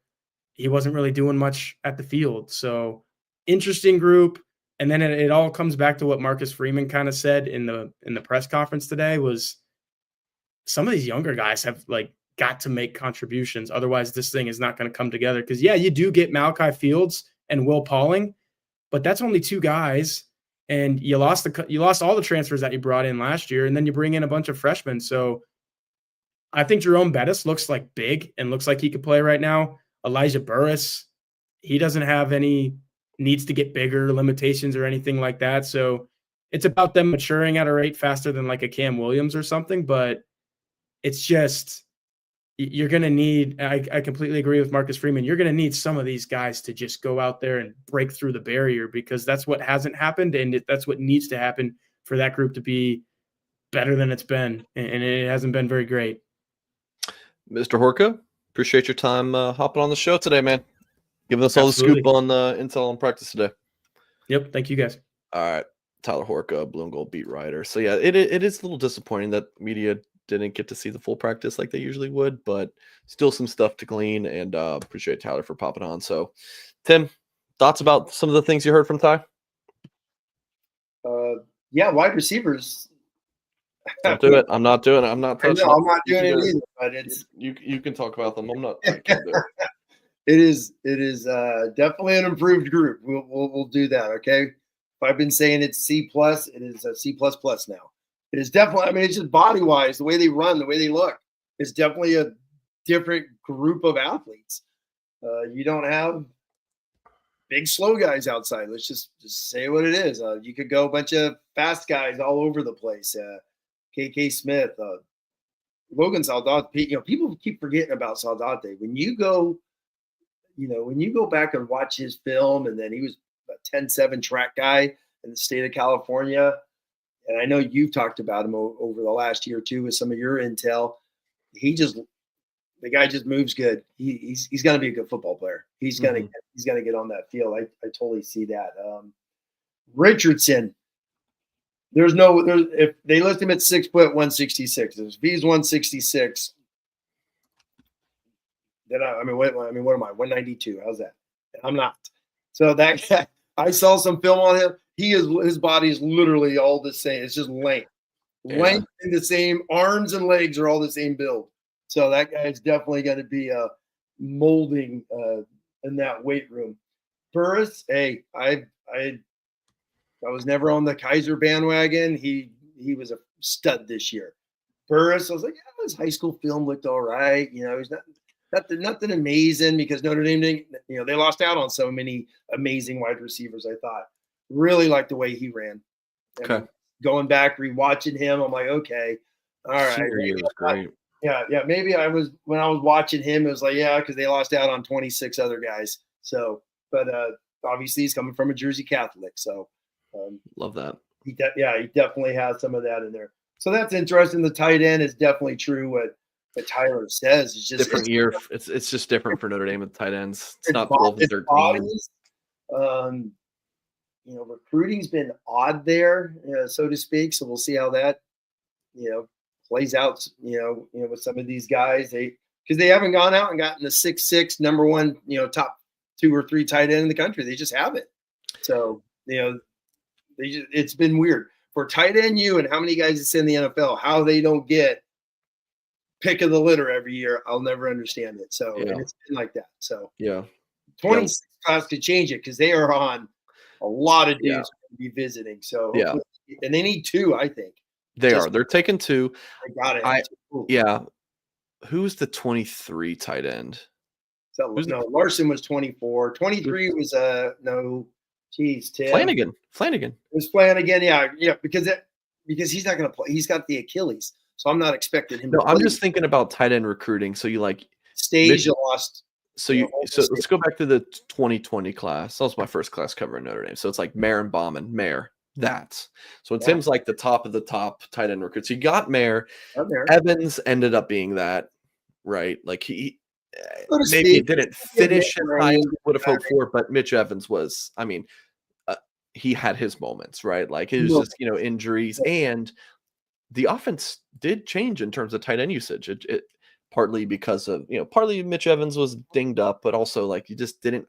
he wasn't really doing much at the field. So interesting group. And then it all comes back to what Marcus Freeman kind of said in the press conference today was some of these younger guys have like got to make contributions. Otherwise, this thing is not going to come together. Because, yeah, you do get Malachi Fields and Will Pauling, but that's only 2 guys. And you lost all the transfers that you brought in last year, and then you bring in a bunch of freshmen. So I think Jerome Bettis looks like big and looks like he could play right now. Elijah Burris, he doesn't have any needs to get bigger, limitations or anything like that. So it's about them maturing at a rate faster than like a Cam Williams or something. But it's just you're going to need, I completely agree with Marcus Freeman, you're going to need some of these guys to just go out there and break through the barrier, because that's what hasn't happened, and that's what needs to happen for that group to be better than it's been, and it hasn't been very great. Mr. Horka, appreciate your time hopping on the show today, man. Giving us all Absolutely. the scoop on intel on practice today. Yep, thank you guys. All right, Tyler Horka, Blue and Gold beat writer. So yeah, it is a little disappointing that media didn't get to see the full practice like they usually would, but still some stuff to glean, and appreciate Tyler for popping on. So, Tim, thoughts about some of the things you heard from Ty? Yeah, wide receivers. Don't do it. I'm not doing it. I'm not touching. I'm not doing it either. But it's you can talk about them. I'm not. I can't do it. It is definitely an improved group. We'll do that. Okay. If I've been saying it's C+, it is a C++ now. It is definitely, I mean, it's just body wise, the way they run, the way they look. It's definitely a different group of athletes. You don't have big, slow guys outside. Let's just say what it is. You could go a bunch of fast guys all over the place. KK Smith, Logan Saldate. People keep forgetting about Saldate. When you go back and watch his film, and then he was a 10-7 track guy in the state of California. And I know you've talked about him over the last year or two with some of your intel. The guy just moves good. He's going to be a good football player. He's going to get on that field. I totally see that. Richardson, if they list him at 6 foot 166, if he's 166, then what am I? 192. How's that? I'm not. So that guy, I saw some film on him. His body is literally all the same. It's just length. Yeah. Length and the same. Arms and legs are all the same build. So that guy is definitely going to be molding in that weight room. Burris, hey, I was never on the Kaiser bandwagon. He was a stud this year. Burris, I was like, yeah, his high school film looked all right. He's nothing amazing, because Notre Dame didn't, they lost out on so many amazing wide receivers. I thought really liked the way he ran. Okay. Going back, rewatching him, I'm like, okay, all right. Senior year was great. Yeah, yeah. Maybe when I was watching him, it was like, yeah, because they lost out on 26 other guys. So, but obviously he's coming from a Jersey Catholic, so Love that. he definitely has some of that in there. So that's interesting. The tight end is definitely true. What Tyler says. It's just Different year. It's just different for Notre Dame with tight ends. It's not 12 and 13. bodies. Recruiting's been odd there, so to speak. So we'll see how that, plays out. With some of ththese guys, because they haven't gone out and gotten the 6'6" number one, top 2 or 3 tight end in the country. They just haven't. So it's been weird for tight end and how many guys it's in the NFL. How they don't get pick of the litter every year, I'll never understand it. So it's been like that. So 26 class could change it because they are on a lot of dudes to be visiting. So and they need 2, I think. They're taking 2. They got it. Who's the 23 tight end? So Larson was 24. 23 was Tim. Flanagan. It was Flanagan. Yeah, because he's not going to play. He's got the Achilles, so I'm not expecting him. No, I'm just thinking about tight end recruiting. So you you lost. So let's go back to the 2020 class. That was my first class covering Notre Dame. So it's like Mayer and Bauman. Mayer. So it seems like the top of the top tight end recruits. You got Mayer. Evans ended up being that, right? Like he maybe didn't finish as high as would have hoped for, but Mitch Evans was. I mean, he had his moments, right? Like it was just injuries, and the offense did change in terms of tight end usage. It partly because of partly Mitch Evans was dinged up, but also like you just didn't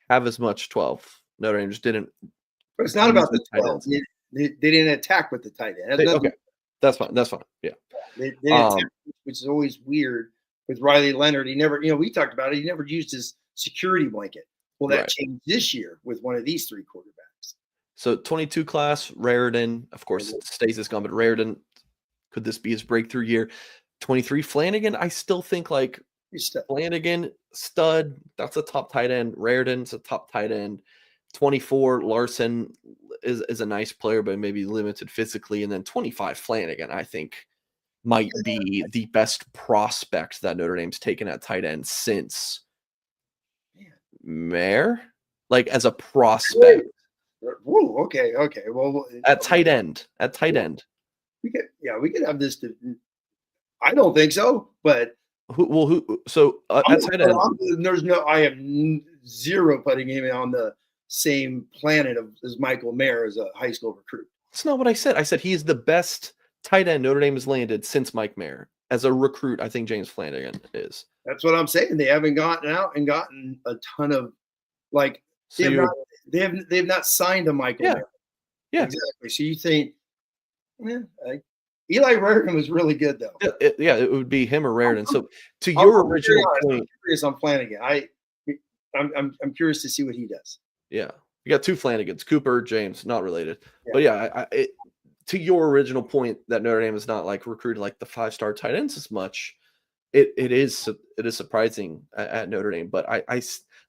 have as much 12. Notre Dame just didn't. But it's not about the 12. They didn't attack with the tight end. Okay, that's fine. Yeah, they didn't attack, which is always weird with Riley Leonard. He never, we talked about it. He never used his security blanket. Well, that changed this year with one of these 3 quarterbacks. So 22 class, Raridan, of course, stays this gone, but Raridan, could this be his breakthrough year? 23 Flanagan, I still think Flanagan, stud, that's a top tight end. Raridan's a top tight end. 24 Larson is a nice player, but maybe limited physically. And then 25 Flanagan, I think, might be the best prospect that Notre Dame's taken at tight end since Mayer, like as a prospect. Whoa, okay. Well, at tight end. We could have this. I don't think so, but at tight end, I am zero putting him on the same planet as Michael Mayer as a high school recruit. That's not what I said. I said he's the best tight end Notre Dame has landed since Mike Mayer. As a recruit, I think James Flanagan is. That's what I'm saying. They haven't gotten out and gotten a ton of they've not signed a Michael Mayer. Yeah, exactly. So you think, Eli Raridan was really good though. It would be him or Raridan. So to your original point, I'm curious on Flanagan. I'm curious to see what he does. Yeah, you got 2 Flanagans, Cooper, James, not related. Yeah. But to your original point that Notre Dame is not like recruited like the 5-star tight ends as much. It is surprising at Notre Dame, but I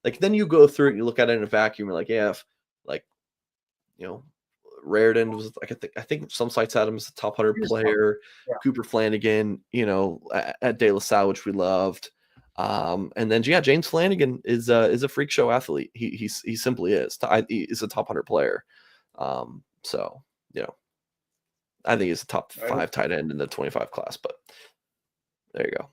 like then you go through it, you look at it in a vacuum, you're like, Raridan was like I think some sites had him as the top 100 player. Cooper Flanagan, at De La Salle, which we loved. And then James Flanagan is a freak show athlete. He simply is. He's a top 100 player. So I think he's a top 5 tight end in the 25 class. But there you go.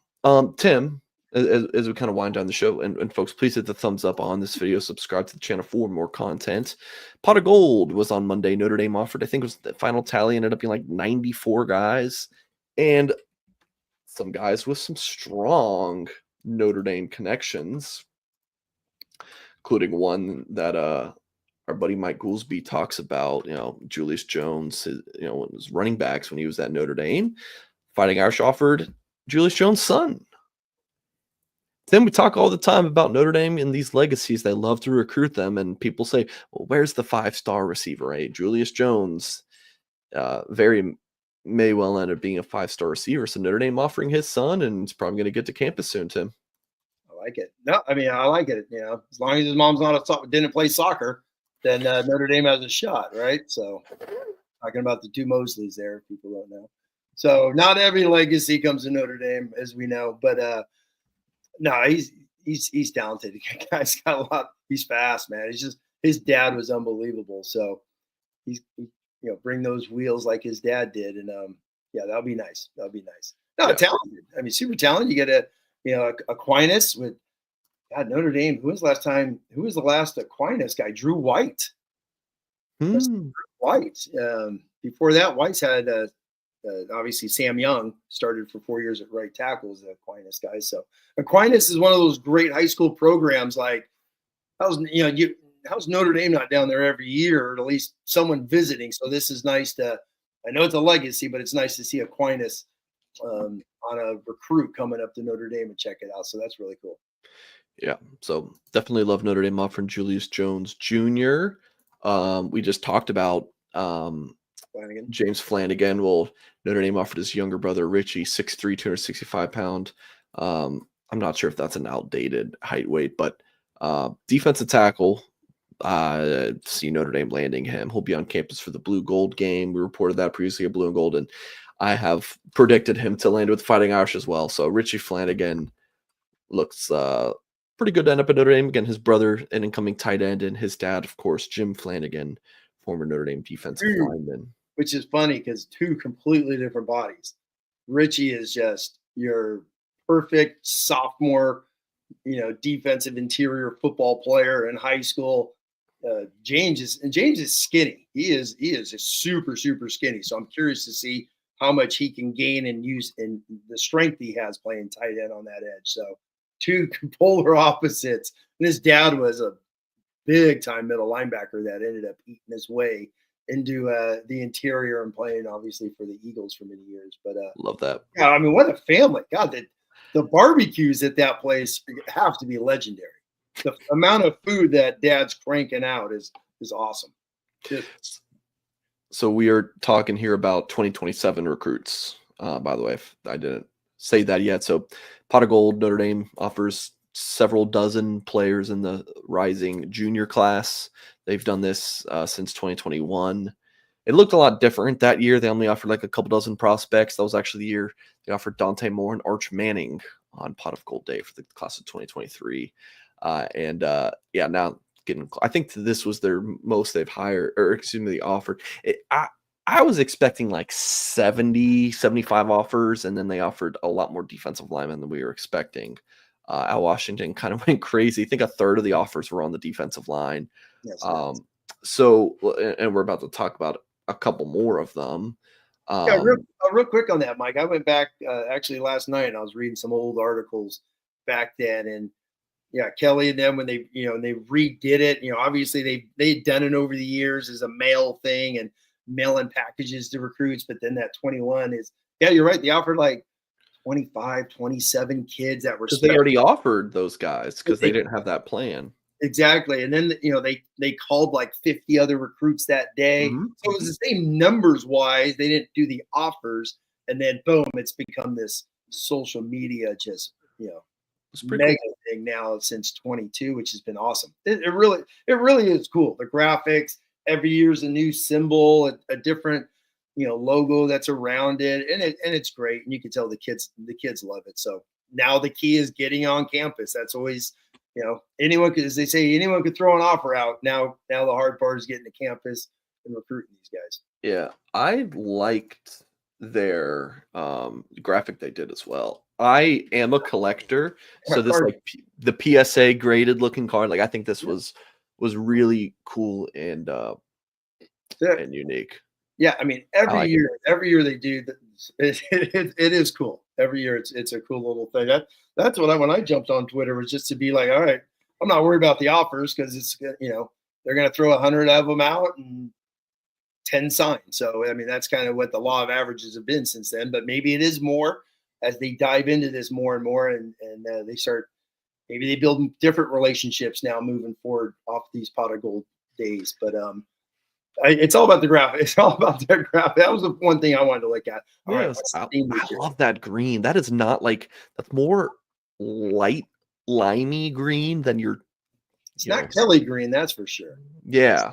Tim, as we kind of wind down the show, and folks, please hit the thumbs up on this video. Subscribe to the channel for more content. Pot of Gold was on Monday. Notre Dame offered, I think it was the final tally ended up being like 94 guys, and some guys with some strong Notre Dame connections, including one that our buddy Mike Goolsby talks about. Julius Jones, was running backs when he was at Notre Dame. Fighting Irish offered Julius Jones' son. Then we talk all the time about Notre Dame and these legacies. They love to recruit them, and people say, well, where's the 5-star receiver? Julius Jones may well end up being a 5-star receiver. So Notre Dame offering his son, and he's probably going to get to campus soon, Tim. I like it. No, I mean, I like it. As long as his mom's didn't play soccer, then Notre Dame has a shot, right? So talking about the 2 Mosleys there, if people don't know. So not every legacy comes to Notre Dame, as we know. But no, he's talented. The guy's got a lot. He's fast, man. He's just his dad was unbelievable. So bring those wheels like his dad did, and yeah, that'll be nice. That'll be nice. No, talented. I mean, super talented. You get Aquinas with God, Notre Dame. Who was the last Aquinas guy? Drew White. Drew White. Before that, White's had obviously Sam Young started for 4 years at right tackle as the Aquinas guy. So Aquinas is one of those great high school programs. Like, how's Notre Dame not down there every year, or at least someone visiting? So this is nice to. I know it's a legacy, but it's nice to see Aquinas on a recruit coming up to Notre Dame and check it out. So that's really cool. Yeah, so definitely love Notre Dame offering Julius Jones Jr. We just talked about Flanagan. James Flanagan. Well, Notre Dame offered his younger brother Richie, 6'3", 265-pound. I'm not sure if that's an outdated height weight, but defensive tackle. See Notre Dame landing him. He'll be on campus for the Blue Gold game. We reported that previously at Blue and Gold, and I have predicted him to land with Fighting Irish as well. So Richie Flanagan looks pretty good to end up at Notre Dame. Again, his brother, an incoming tight end, and his dad, of course, Jim Flanagan, former Notre Dame defensive lineman. Which is funny because two completely different bodies. Richie is just your perfect sophomore, defensive interior football player in high school. James is skinny. He is just super, super skinny. So I'm curious to see how much he can gain and use and the strength he has playing tight end on that edge. So two polar opposites. And his dad was a big time middle linebacker that ended up eating his way into the interior and playing obviously for the Eagles for many years. But love that. Yeah, I mean, what a family. God, the barbecues at that place have to be legendary. The amount of food that dad's cranking out is awesome. So we are talking here about 2027 recruits. By the way, if I didn't say that yet. So Pot of Gold, Notre Dame offers several dozen players in the rising junior class. They've done this since 2021. It looked a lot different that year. They only offered like a couple dozen prospects. That was actually the year they offered Dante Moore and Arch Manning on Pot of Gold Day for the class of 2023. Now I think this was their most they've hired, or excuse me, they offered. I was expecting like 70, 75 offers, and then they offered a lot more defensive linemen than we were expecting. Al Washington kind of went crazy. I think a third of the offers were on the defensive line. Yes, So, and we're about to talk about a couple more of them. Real quick on that, Mike. I went back actually last night and I was reading some old articles back then, and yeah, Kelly and them when they they redid it. Obviously they'd done it over the years as a mail thing and mailing packages to recruits, but then that 21 is you're right. They offered like 25, 27 kids that were because they already offered those guys because they didn't have that plan. Exactly. And then, they called like 50 other recruits that day. Mm-hmm. So it was the same numbers wise. They didn't do the offers. And then boom, it's become this social media, just, mega thing now since 22, which has been awesome. It really is cool. The graphics, every year's a new symbol, a different, logo that's around it. And it's great. And you can tell the kids love it. So now the key is getting on campus. That's always, anyone could, as they say, anyone could throw an offer out. Now the hard part is getting to campus and recruiting these guys. Yeah, I liked their graphic they did as well. I am a collector, so this like the PSA graded looking card. Like I think this was really cool and unique. Yeah, I mean every year they do. It is cool. Every year it's a cool little thing. That's what when I jumped on Twitter was just to be like, all right, I'm not worried about the offers because it's they're going to throw 100 of them out and 10 signs. So I mean that's kind of what the law of averages have been since then. But maybe it is more as they dive into this more and more, and they start. Maybe they build different relationships now moving forward off these Pot of Gold days. But it's all about the graphic. It's all about their graphic. That was the one thing I wanted to look at. Yes, I love that green. That is not like that's more light limey green than your. It's not Kelly green, that's for sure. Yeah.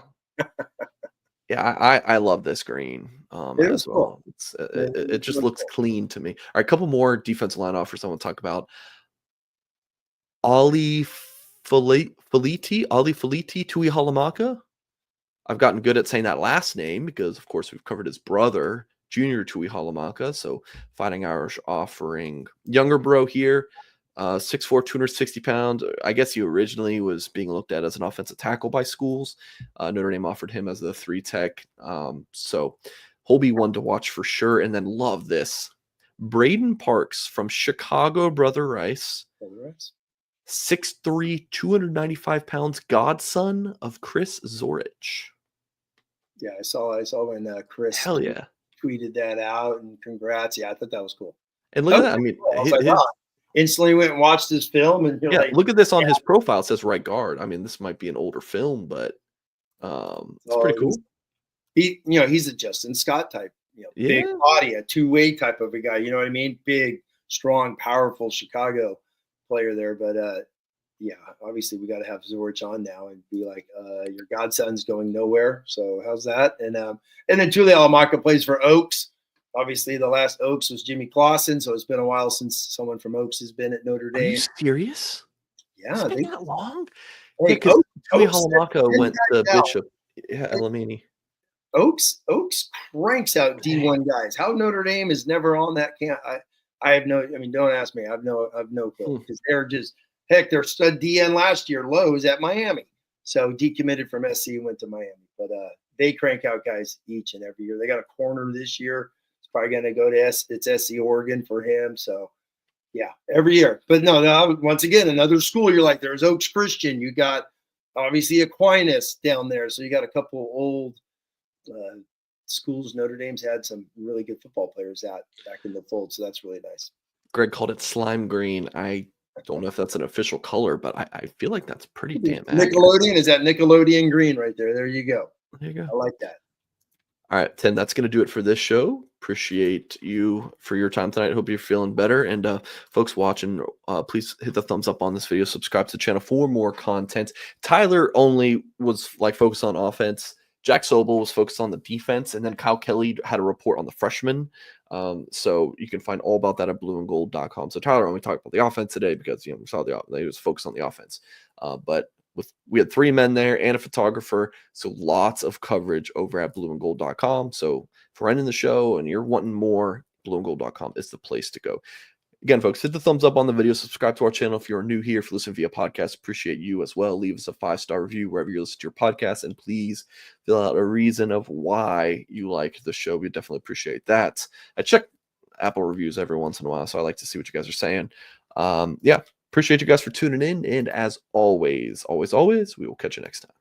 Yeah, I love this green It was as cool. well. Yeah, It just really looks cool. clean to me. All right, a couple more defensive line offers I want to talk about. Ali Filiti Tuihalamaka. I've gotten good at saying that last name because, of course, we've covered his brother, Junior Tuihalamaka. So, Fighting Irish offering younger bro here, 6'4", 260 pounds. I guess he originally was being looked at as an offensive tackle by schools. Notre Dame offered him as the 3 tech. So, he'll be one to watch for sure. And then love this. Braden Parks from Chicago Brother Rice. Otherwise, 6'3", 295 pounds, godson of Chris Zorich. yeah, I saw when Chris Hell yeah. tweeted that out, and congrats. Yeah, I thought that was cool. And look That at was that. I mean, cool. I was like, wow. Instantly went and watched this film, and you're yeah, like, look at this on yeah. his profile. It says right guard. I mean, this might be an older film, but it's pretty cool. He's a Justin Scott type, big Yeah. body, a two-way type of a guy. You know what I mean? Big, strong, powerful Chicago player there. But yeah, obviously we got to have Zorich on now and be like, your godson's going nowhere. So how's that? And then Tuihalamaka plays for Oaks. Obviously, the last Oaks was Jimmy Clausen, so it's been a while since someone from Oaks has been at Notre Are you Dame. serious? Yeah, It's I been think. that long? Hey, Yeah, because Oaks Tuihalamaka went to now. Bishop. Yeah, Elamini. Oaks cranks out D1 guys. How Notre Dame is never on that camp. I have no. I mean, don't ask me. I've no clue because they're just they're stud DN last year. Lowe's at Miami, so decommitted from SC and went to Miami. But they crank out guys each and every year. They got a corner this year. It's probably going to go to it's SC Oregon for him. So yeah, every year. But no, once again, another school. You're like, there's Oaks Christian. You got obviously Aquinas down there. So you got a couple old schools. Notre Dame's had some really good football players back in the fold, so that's really nice. Greg called it slime green. I don't know if that's an official color, but I feel like that's pretty damn accurate. Nickelodeon is that Nickelodeon green right there. There you go. There you go. I like that. All right, Tim, that's going to do it for this show. Appreciate you for your time tonight. Hope you're feeling better. And folks watching, please hit the thumbs up on this video. Subscribe to the channel for more content. Tyler only was focused on offense. Jack Sobel was focused on the defense, and then Kyle Kelly had a report on the freshmen. So you can find all about that at blueandgold.com. So Tyler only talked about the offense today because we saw he was focused on the offense. But we had 3 men there and a photographer, so lots of coverage over at blueandgold.com. So if we're ending the show and you're wanting more, blueandgold.com is the place to go. Again, folks, hit the thumbs up on the video. Subscribe to our channel if you're new here. If you listen via podcast, appreciate you as well. Leave us a 5-star review wherever you listen to your podcast, and please fill out a reason of why you like the show. We definitely appreciate that. I check Apple reviews every once in a while, so I like to see what you guys are saying. Yeah, appreciate you guys for tuning in, and as always, we will catch you next time.